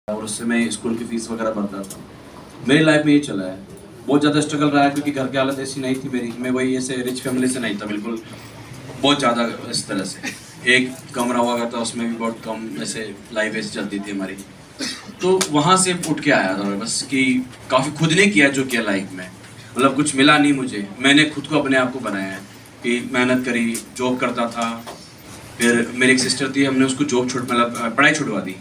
और उससे मैं स्कूल की फीस वगैरह भरता था। मेरी लाइफ में ये चला है, बहुत ज़्यादा स्ट्रगल रहा है क्योंकि घर की हालत ऐसी नहीं थी मेरी, मैं वही ऐसे रिच फैमिली से नहीं था बिल्कुल, बहुत ज़्यादा इस तरह से। एक कमरा हुआ करता उसमें भी बहुत कम ऐसे लाइफ ऐसी चलती थी हमारी। तो वहाँ से उठ के आया था मैं बस कि काफ़ी खुद ने किया जो किया लाइफ में, मतलब कुछ मिला नहीं मुझे, मैंने खुद को अपने आप को बनाया है कि मेहनत करी, जॉब करता था। फिर मेरी एक सिस्टर थी, हमने उसको जॉब मतलब पढ़ाई छुड़वा दी।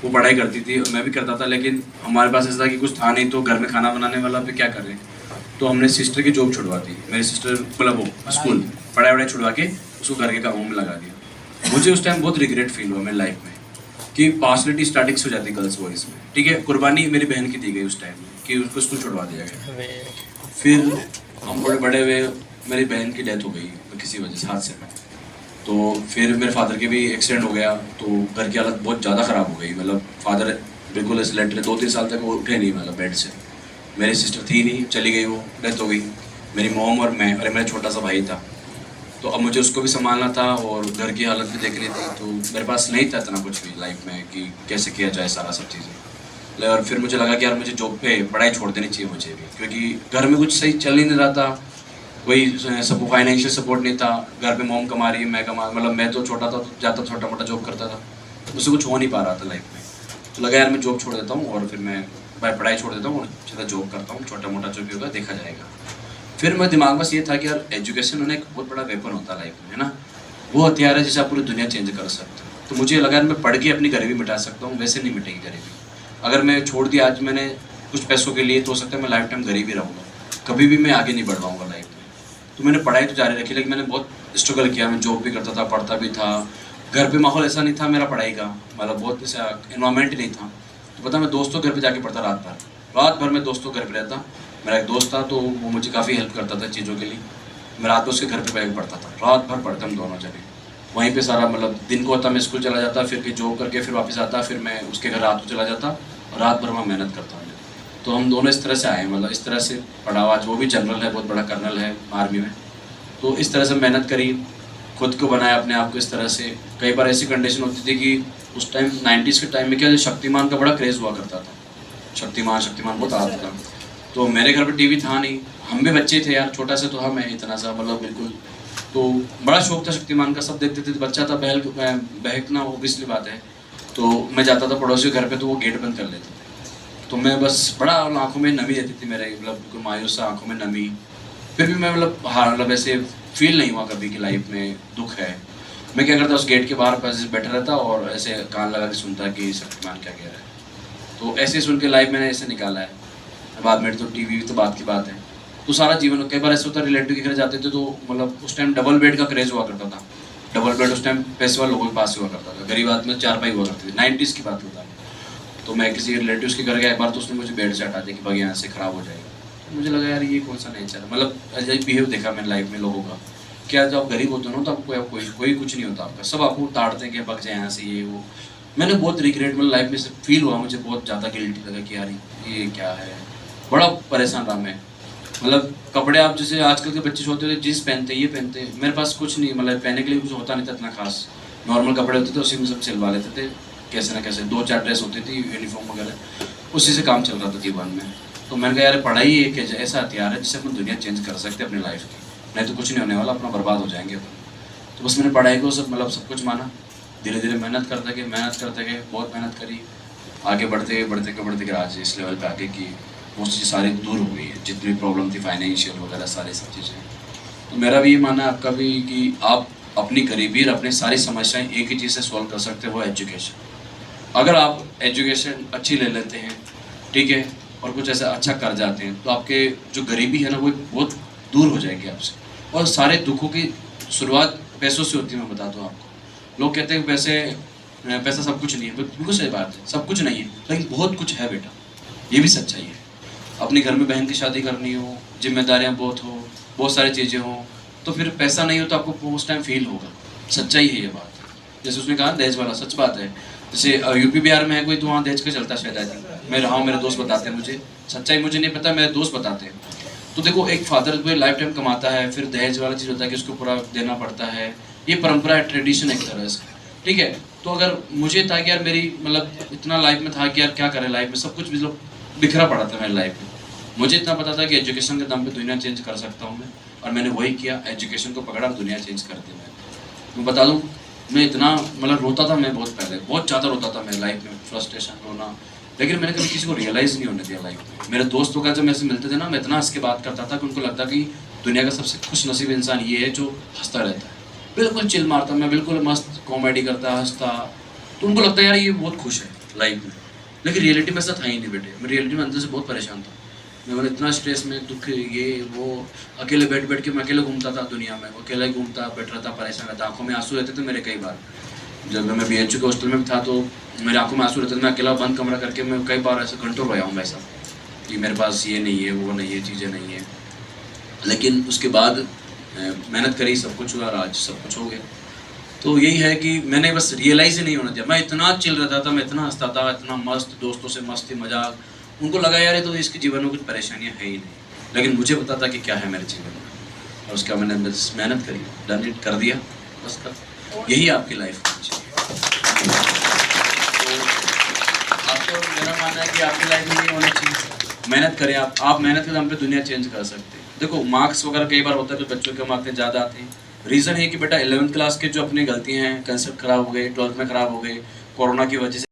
वो पढ़ाई करती थी और मैं भी करता था, लेकिन हमारे पास ऐसा था कि कुछ था नहीं, तो घर में खाना बनाने वाला पे क्या करें। तो हमने सिस्टर की जॉब छुड़वा दी, मेरी सिस्टर मतलब वो स्कूल पढ़ाई वढ़ाई छुड़वा के उसको घर के कामों में लगा दिया। मुझे उस टाइम बहुत रिग्रेट फील हुआ मेरी लाइफ में कि पार्सलिटी स्टार्टिंग से हो जाती गर्ल्स बॉयज़ में, ठीक है। कुर्बानी मेरी बहन की दी गई उस टाइम में कि उसको स्कूल छुड़वा दिया गया। फिर हम बड़े बड़े हुए, मेरी बहन की डेथ हो गई किसी वजह से हादसे में। तो फिर मेरे फादर के भी एक्सीडेंट हो गया, तो घर की हालत बहुत ज़्यादा ख़राब हो गई, मतलब फादर बिल्कुल ऐसे लेटे 2-3 साल तक वो उठे नहीं मतलब बेड से। मेरी सिस्टर थी नहीं, चली गई, वो डेथ हो गई। मेरी मॉम और मैं और मेरा छोटा सा भाई था, तो अब मुझे उसको भी संभालना था और घर की हालत भी देखनी थी। तो मेरे पास नहीं था इतना कुछ भी लाइफ में कि कैसे किया जाए सारा सब चीज़ें। और फिर मुझे लगा कि यार मुझे जॉब पे पढ़ाई छोड़ देनी चाहिए मुझे भी, क्योंकि घर में कुछ सही चल ही नहीं रहा था। वही सब फाइनेंशियल सपोर्ट नहीं था, घर पे मॉम कमा रही है, मैं कमा, मतलब मैं तो छोटा था तो जाता छोटा मोटा जॉब करता था, उससे कुछ हो नहीं पा रहा था लाइफ में। तो लगा यार मैं जॉब छोड़ देता हूँ और फिर मैं पढ़ाई छोड़ देता हूँ और सीधा जॉब करता हूँ, छोटा मोटा जो भी होगा देखा जाएगा। फिर मेरे दिमाग में ये था कि यार एजुकेशन होना एक बहुत बड़ा वेपन होता है लाइफ में, है ना। वो हथियार है जिसे आप पूरी दुनिया चेंज कर सकते हो। तो मुझे लगा यार मैं पढ़ के अपनी गरीबी मिटा सकता हूँ, वैसे नहीं मिटेगी गरीबी। अगर मैं छोड़ दिया आज मैंने कुछ पैसों के लिए, तो हो सकता है मैं लाइफ टाइम गरीब ही रहूँगा, कभी भी मैं आगे नहीं बढ़ पाऊँगा लाइफ में। तो मैंने पढ़ाई तो जारी रखी, लेकिन मैंने बहुत स्ट्रगल किया, मैं जॉब भी करता था, पढ़ता भी था। घर पे माहौल ऐसा नहीं था मेरा पढ़ाई का, मतलब बहुत ऐसा इन्वायरमेंट नहीं था। तो पता मैं दोस्तों घर पे जाके पढ़ता रात भर मैं दोस्तों घर पे रहता। मेरा एक दोस्त था तो वो मुझे काफ़ी हेल्प करता था चीज़ों के लिए। मैं रात में उसके घर पे बैठ पढ़ता था, रात भर पढ़ते हम दोनों जने। वहीं पे सारा मतलब दिन को होता मैं स्कूल चला जाता, फिर जॉब करके फिर वापस आता, फिर मैं उसके घर रात को चला जाता और रात भर मैं मेहनत करता हूँ। तो हम दोनों इस तरह से आए, मतलब इस तरह से पढ़ा हुआ। आज वो भी जनरल है, बहुत बड़ा कर्नल है आर्मी में। तो इस तरह से मेहनत करी, खुद को बनाया अपने आप को इस तरह से। कई बार ऐसी कंडीशन होती थी कि उस टाइम 90s के टाइम में क्या शक्तिमान का बड़ा क्रेज़ हुआ करता था, शक्तिमान बहुत आता था। तो मेरे घर पे टीवी था नहीं, हम भी बच्चे थे यार, छोटा सा तो हम है इतना सा मतलब बिल्कुल। तो बड़ा शौक था शक्तिमान का, सब देखते थे, बच्चा था, बहकना ऑब्वियसली बात है। तो मैं जाता था पड़ोसी के घर पे, तो वो गेट बंद कर लेते थे। तो मैं बस बड़ा आंखों में नमी रहती थी मेरे, मतलब बिल्कुल मायूस सा आंखों में नमी। फिर भी मैं मतलब हाँ मतलब ऐसे फील नहीं हुआ कभी कि लाइफ में दुख है। मैं क्या करता उस गेट के बाहर बस बैठा रहता और ऐसे कान लगा के सुनता कि शक्तिमान क्या कह रहा है। तो ऐसे सुन के लाइफ मैंने ऐसे निकाला है। बाद में तो टीवी तो बात की बात है। तो सारा जीवन कई बार ऐसा होता है, रिलेटिव के घर जाते थे तो मतलब उस टाइम डबल बेड का क्रेज हुआ करता था। डबल बेड उस टाइम पैसे वाले लोगों के पास हुआ करता था, गरीब आदमी चारपाई हुआ करती थी, 90s की बात होता है। तो मैं किसी रिलेटिव्स के घर गया एक बार, तो उसने मुझे बेड से हटा दिया कि भाई यहाँ से ख़राब हो जाएगा। तो मुझे लगा यार ये कौन सा नेचर है, मतलब अजीब बिहेव देखा मैंने लाइफ में लोगों का। क्या जब आप गरीब होते हो ना तो आपको कोई कुछ नहीं होता आपका, सब आपको ताड़ते हैं कि भाग जाए यहाँ से ये वो। मैंने बहुत रिग्रेट मतलब लाइफ में से फील हुआ, मुझे बहुत ज़्यादा गिल्टी लगा कि यार ये क्या है, बड़ा परेशान रहा मैं। मतलब कपड़े आप जैसे आजकल के बच्चे होते थे जीन्स पहनते हैं, ये पहनते हैं, मेरे पास कुछ नहीं, मतलब पहनने के लिए कुछ होता नहीं था इतना खास। नॉर्मल कपड़े होते थे उसी में सब सिलवा लेते थे, कैसे ना कैसे 2-4 ड्रेस होती थी, यूनिफॉर्म वगैरह, उसी से काम चल रहा था जीवन में। तो मैंने कहा यार पढ़ाई एक ऐसा हथियार है जिससे अपन दुनिया चेंज कर सकते हैं अपनी लाइफ की, नहीं तो कुछ नहीं होने वाला, अपना बर्बाद हो जाएंगे अपन। तो बस मैंने पढ़ाई को सब मतलब सब कुछ माना, धीरे धीरे मेहनत करते गए, बहुत मेहनत करी। आगे बढ़ते गए आज इस लेवल पे आगे कि वो चीज़ें सारी दूर हो गई है, जितनी प्रॉब्लम थी फाइनेंशियल वगैरह सारी सब चीज़ें। तो मेरा भी ये मानना है, आपका भी, कि आप अपनी गरीबी और अपनी सारी समस्याएं एक ही चीज़ से सॉल्व कर सकते हो, एजुकेशन। अगर आप एजुकेशन अच्छी ले लेते हैं, ठीक है, और कुछ ऐसा अच्छा कर जाते हैं, तो आपके जो गरीबी है ना वो बहुत दूर हो जाएगी आपसे। और सारे दुखों की शुरुआत पैसों से होती है, मैं बताता हूँ आपको। लोग कहते हैं पैसा सब कुछ नहीं है, बिल्कुल सही बात है, सब कुछ नहीं है, लेकिन बहुत कुछ है बेटा, ये भी सच्चाई है। अपने घर में बहन की शादी करनी हो, जिम्मेदारियाँ बहुत हो, बहुत सारी चीज़ें हों, तो फिर पैसा नहीं हो तो आपको उस टाइम फील होगा। सच्चाई है ये बात। जैसे उसने कहा दहेज वाला, सच बात है। जैसे यूपी बिहार में है कोई तो वहाँ दहेज का चलता शायद, आई थिंक मैं रहा हूँ, मेरे दोस्त बताते हैं मुझे, सच्चाई मुझे नहीं पता, मेरे दोस्त बताते हैं। तो देखो एक फादर कोई लाइफ टाइम कमाता है, फिर दहेज वाला चीज़ होता है कि उसको पूरा देना पड़ता है, ये परंपरा है, ट्रेडिशन एक तरह से। ठीक है। तो अगर मुझे था कि यार मेरी मतलब इतना लाइफ में था कि यार क्या करें लाइफ में, सब कुछ मतलब बिखरा पड़ा था मेरी लाइफ में। मुझे इतना पता था कि एजुकेशन के दम पे दुनिया चेंज कर सकता हूँ मैं, और मैंने वही किया, एजुकेशन को पकड़ा और दुनिया चेंज कर दी। मैं बता दूँ, मैं इतना मतलब रोता था मैं बहुत पहले, बहुत ज़्यादा रोता था मेरी लाइफ में, फ्रस्ट्रेशन रोना, लेकिन मैंने कभी किसी को रियलाइज़ नहीं होने दिया लाइफ में। मेरे दोस्तों का जब मेरे से मिलते थे ना, मैं इतना हंस के बात करता था कि उनको लगता कि दुनिया का सबसे खुश नसीब इंसान ये है जो हंसता रहता है, बिल्कुल चिल मारता, मैं बिल्कुल मस्त कॉमेडी करता हंसता, तो उनको लगता है यार ये बहुत खुश है लाइफ में। लेकिन रियलिटी में ऐसा था ही नहीं बेटे, मैं रियलिटी में अंदर से बहुत परेशान था। मैं मतलब इतना स्ट्रेस में, दुख, ये वो, अकेले बैठ बैठ के मैं अकेले घूमता था दुनिया में, अकेला ही घूमता बैठ रहा था, परेशान रहता, आंखों में आंसू रहते थे मेरे कई बार। जब मैं BHU के हॉस्टल में था तो मेरी आंखों में आंसू रहते थे, मैं अकेला बंद कमरा करके मैं कई बार ऐसे घंटों रोया हूँ मैं ऐसा कि मेरे पास ये नहीं है, वो नहीं है, चीज़ें नहीं है। लेकिन उसके बाद मेहनत करी, सब कुछ हुआ और आज सब कुछ हो गया। तो यही है कि मैंने बस रियलाइज़ ही नहीं होने दिया। मैं इतना चिल रहता था, मैं इतना हंसता था, इतना मस्त, दोस्तों से मस्ती मजाक, उनको लगा यार ये तो इसके जीवन में कुछ परेशानियाँ है ही नहीं, लेकिन मुझे पता था कि क्या है मेरे जीवन में, और उसका मैंने बस मेहनत करी, डन इट, कर दिया बस कर। यही आपकी लाइफ होनी चाहिए। तो आपको मेरा मानना है कि आपकी लाइफ में ये होना चाहिए, मेहनत करें आप मेहनत के दम पे दुनिया चेंज कर सकते हैं। देखो मार्क्स वगैरह कई बार होता है कि बच्चों के मार्क्स ज़्यादा आते हैं, रीज़न है कि बेटा 11th क्लास के जो अपनी गलतियाँ हैं, कंसेप्ट खराब हो गए, 12th में खराब हो गए, कोरोना की वजह से